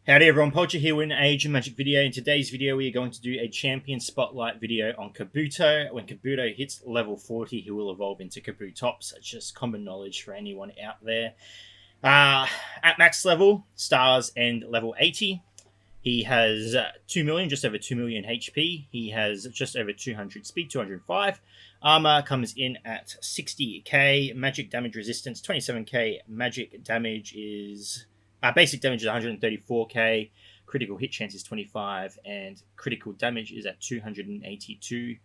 Howdy everyone, Poacher here with an Age of Magic video. In today's video we are going to do a champion spotlight video on Kabuto. When Kabuto hits level 40 he will evolve into Kabutops. It's just common knowledge for anyone out there. At max level, stars end level 80. He has 2 million, just over 2 million HP. He has just over 200 speed, 205. Armor comes in at 60k. Magic damage resistance, 27k. Magic damage is... basic damage is 134k, critical hit chance is 25, and critical damage is at 282k.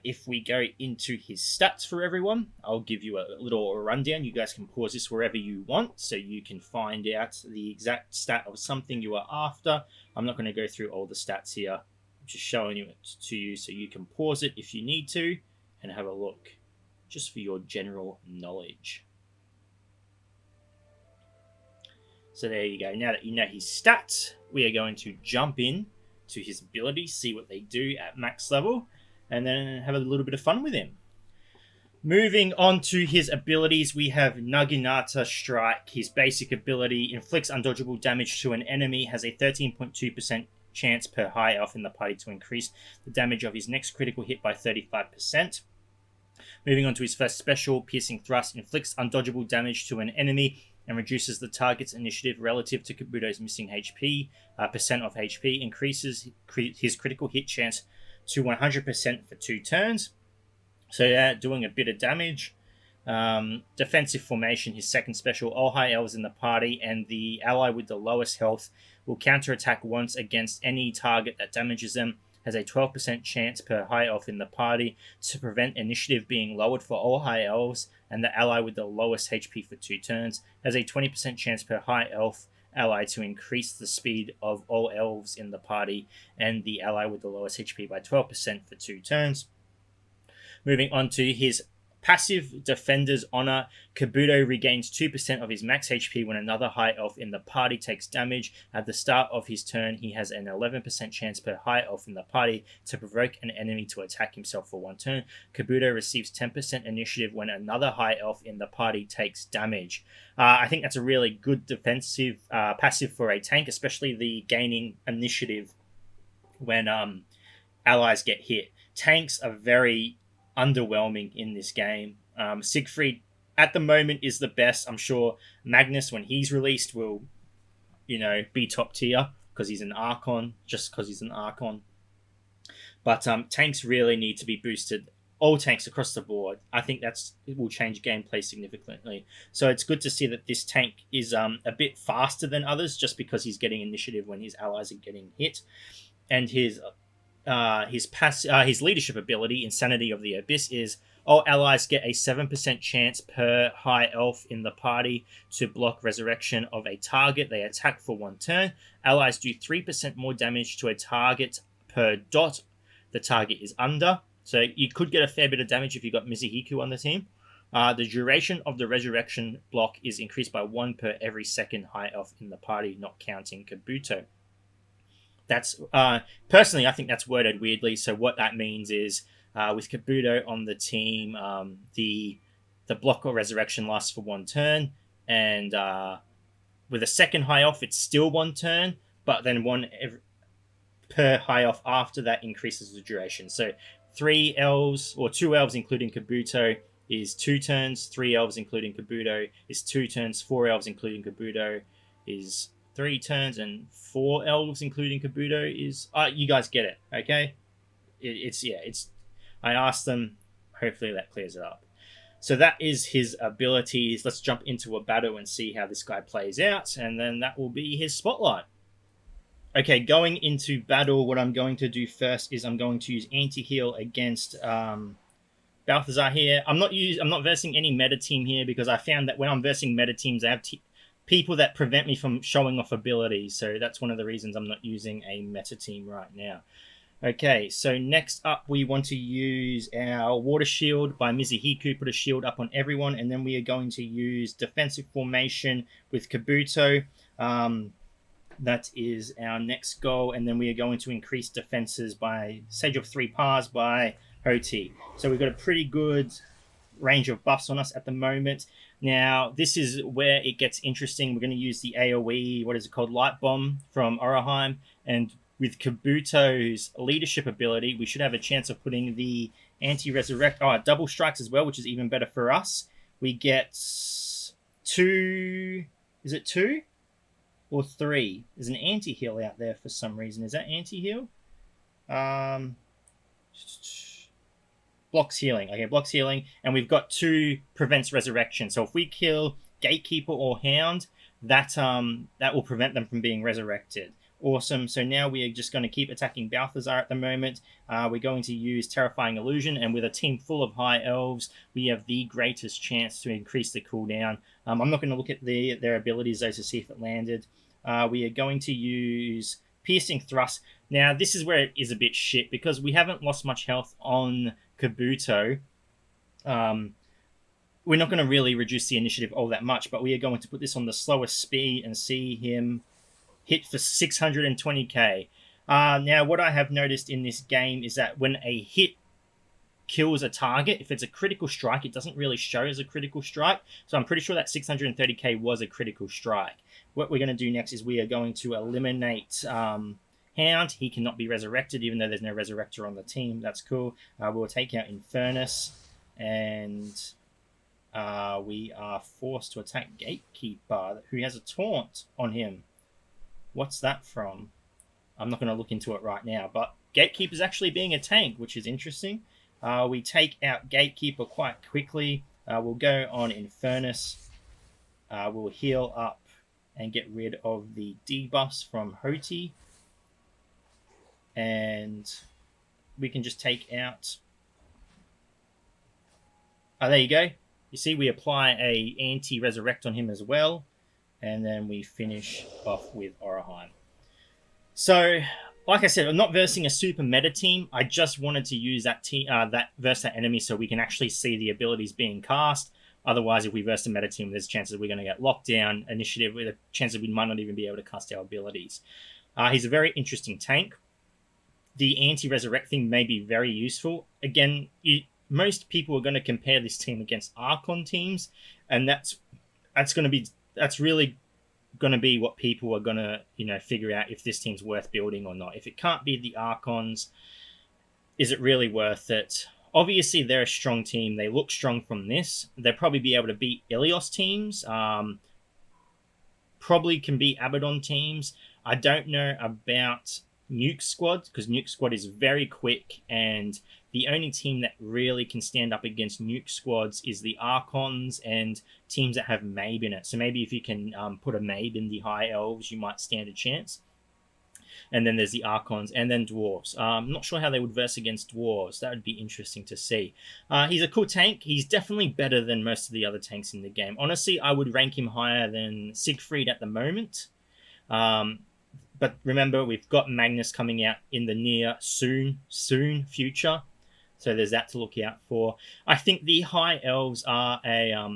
If we go into his stats for everyone, I'll give you a little rundown. You guys can pause this wherever you want so you can find out the exact stat of something you are after. I'm not going to go through all the stats here. I'm just showing it to you so you can pause it if you need to and have a look, just for your general knowledge. So there you go. Now that you know his stats, we are going to jump in to his abilities, see what they do at max level, and then have a little bit of fun with him. Moving on to his abilities, we have Naginata Strike. His basic ability inflicts undodgeable damage to an enemy, has a 13.2% chance per high elf in the party to increase the damage of his next critical hit by 35%. Moving on to his first special, Piercing Thrust, inflicts undodgeable damage to an enemy and reduces the target's initiative relative to Kabuto's missing HP. Percent of HP increases his critical hit chance to 100% for 2 turns. So doing a bit of damage. Defensive Formation, his second special. All high elves in the party and the ally with the lowest health will counterattack once against any target that damages them. Has a 12% chance per high elf in the party to prevent initiative being lowered for all high elves and the ally with the lowest HP for 2 turns. Has a 20% chance per high elf ally to increase the speed of all elves in the party and the ally with the lowest HP by 12% for 2 turns. Moving on to his passive, Defender's Honor. Kabuto regains 2% of his max HP when another high elf in the party takes damage. At the start of his turn, he has an 11% chance per high elf in the party to provoke an enemy to attack himself for 1 turn. Kabuto receives 10% initiative when another high elf in the party takes damage. I think that's a really good defensive passive for a tank, especially the gaining initiative when allies get hit. Tanks are very underwhelming in this game. Siegfried at the moment is the best. I'm sure Magnus, when he's released, will be top tier because he's an Archon, just because he's an Archon. But tanks really need to be boosted. All tanks across the board. I think it will change gameplay significantly. So it's good to see that this tank is a bit faster than others, just because he's getting initiative when his allies are getting hit, and his leadership ability, Insanity of the Abyss, is all allies get a 7% chance per high elf in the party to block resurrection of a target they attack for 1 turn. Allies do 3% more damage to a target per dot the target is under. So you could get a fair bit of damage if you got Mizuhiku on the team. The duration of the resurrection block is increased by 1 per every second high elf in the party, not counting Kabuto. That's personally, I think that's worded weirdly. So what that means is, with Kabuto on the team, the block or resurrection lasts for 1 turn, and with a second high elf, it's still 1 turn, but then per high elf after that increases the duration. So 3 elves or 2 elves including Kabuto is 2 turns. 3 elves including Kabuto is 2 turns. 4 elves including Kabuto is 3 turns, and 4 elves including Kabuto is you guys get it, okay? It's I asked them, hopefully that clears it up. So that is his abilities. Let's jump into a battle and see how this guy plays out, and then that will be his spotlight. Okay, going into battle, what I'm going to do first is I'm going to use anti-heal against Balthazar here. I'm not versing any meta team here because I found that when I'm versing meta teams, I have people that prevent me from showing off abilities. So that's one of the reasons I'm not using a meta team right now. Okay, so next up we want to use our Water Shield by Mizuhiku. Put a shield up on everyone, and then we are going to use Defensive Formation with Kabuto. That is our next goal, and then we are going to increase defenses by Sage of 3 Pars by Howdy. So we've got a pretty good range of buffs on us at the moment. Now, this is where it gets interesting. We're going to use the AoE, what is it called, Light Bomb from Oraheim, and with Kabuto's leadership ability, we should have a chance of putting the anti-resurrect, double strikes as well, which is even better for us. We get 2, is it 2 or 3? There's an anti-heal out there for some reason. Is that anti-heal? Blocks healing. Okay, blocks healing. And we've got 2 prevents resurrection. So if we kill Gatekeeper or Hound, that will prevent them from being resurrected. Awesome. So now we are just going to keep attacking Balthazar at the moment. We're going to use Terrifying Illusion, and with a team full of high elves, we have the greatest chance to increase the cooldown. I'm not going to look at their abilities though to see if it landed. We are going to use Piercing Thrust. Now, this is where it is a bit shit, because we haven't lost much health on Kabuto. We're not going to really reduce the initiative all that much, but we are going to put this on the slowest speed and see him hit for 620k. Now, what I have noticed in this game is that when a hit kills a target, if it's a critical strike, it doesn't really show as a critical strike. So I'm pretty sure that 630k was a critical strike. What we're going to do next is we are going to eliminate Hound. He cannot be resurrected, even though there's no resurrector on the team. That's cool. We'll take out Infernus, and we are forced to attack Gatekeeper, who has a taunt on him. What's that from? I'm not going to look into it right now, but Gatekeeper's actually being a tank, which is interesting. We take out Gatekeeper quite quickly. We'll go on Infernus. We'll heal up and get rid of the debuffs from Howdy. And we can just take out... there you go. You see, we apply a anti-resurrect on him as well. And then we finish off with Oraheim. So, like I said, I'm not versing a super meta team. I just wanted to use that verse that enemy so we can actually see the abilities being cast. Otherwise, if we verse a meta team, there's chances we're going to get locked down initiative with a chance that we might not even be able to cast our abilities. He's a very interesting tank. The anti-resurrect thing may be very useful. Again, most people are going to compare this team against Archon teams, and that's really going to be what people are going to, figure out if this team's worth building or not. If it can't be the Archons, is it really worth it? Obviously, they're a strong team. They look strong from this. They'll probably be able to beat Ilios teams. Probably can beat Abaddon teams. I don't know about Nuke Squad, because Nuke Squad is very quick, and the only team that really can stand up against Nuke Squads is the Archons and teams that have Mabe in it. So maybe if you can put a Mabe in the High Elves, you might stand a chance. And then there's the Archons, and then Dwarves. I'm not sure how they would verse against Dwarves. That would be interesting to see. He's a cool tank. He's definitely better than most of the other tanks in the game. Honestly, I would rank him higher than Siegfried at the moment. But remember, we've got Magnus coming out in the near soon future. So there's that to look out for. I think the High Elves are a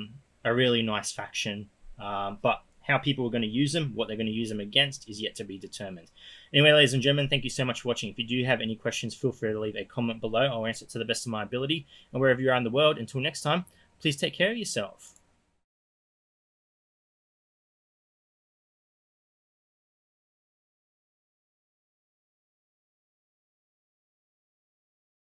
really nice faction. But how people are going to use them, what they're going to use them against, is yet to be determined. Anyway, ladies and gentlemen, thank you so much for watching. If you do have any questions, feel free to leave a comment below. I'll answer it to the best of my ability. And wherever you are in the world, until next time, please take care of yourself.